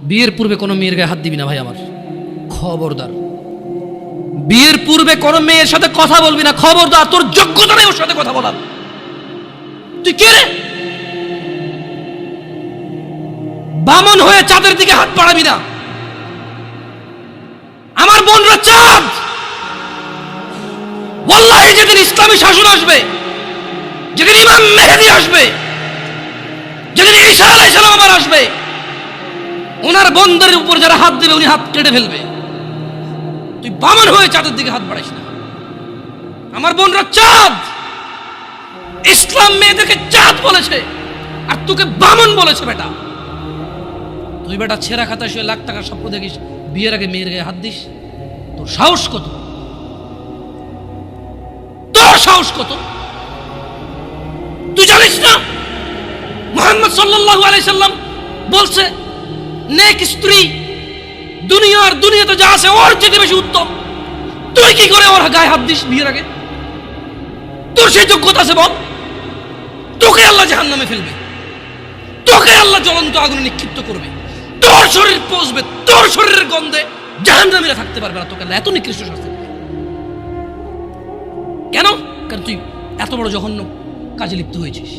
বিয়ের পূর্বে কোনো মেয়ের গায়ে হাত দিবি না ভাই আমার, খবরদার। বিয়ের পূর্বে কোনো মেয়ের সাথে কথা বলবি না, খবরদার। তোর যোগ্যতা নেই ওর সাথে কথা বলার। তুই কে রে? বামন হয়ে চাঁদের দিকে হাত বাড়াবি না। আমার বোনরা চাঁদ। ওয়াল্লাহি যেদিন ইসলামী শাসন আসবে, যেদিন ইমাম মেহেদী আসবে, যেদিন ঈসা আলাইহিস সালাম আবার আসবে, ওনার বন্ধের উপর যারা হাত দেবে উনি হাত কেটে ফেলবে। তুই বামন হয়ে চাঁদের দিকে হাত বাড়াইস না। আমার বোনরা চাঁদ। ইসলাম মেয়েদেরকে চাঁদ বলেছে আর তোকে বামন বলেছে। বেটা তুই বেটা ছেঁড়া খাতায় শুয়ে লাখ টাকার স্বপ্ন দেখিস, বিয়ের আগে মেয়ের গায়ে হাত দিস? তোর সাহস কত? তোর সাহস কত? তুই জানিস না মুহাম্মদ সাল্লাল্লাহু আলাইহি সাল্লাম বলছে নেক স্ত্রী দুনিয়াতে যা আছে ওর চেয়ে বেশি উত্তম। তুই কি করে ওর গায়ে হাত দিস বিয়ের আগে? তোর সেই যোগ্যতা আছে বল? তোকে আল্লাহ জাহান্নামে ফেলবে, তোকে আল্লাহ জ্বলন্ত আগুনে নিক্ষিপ্ত করবে, তোর শরীর পচবে, তোর শরীরের গন্ধে জাহান্নামীরা থাকতে পারবে না। তোকে আল্লাহ এত নিকৃষ্ট শাস্তি দেবে কেন? কারণ তুই এত বড় জঘন্য কাজে লিপ্ত হয়েছিস।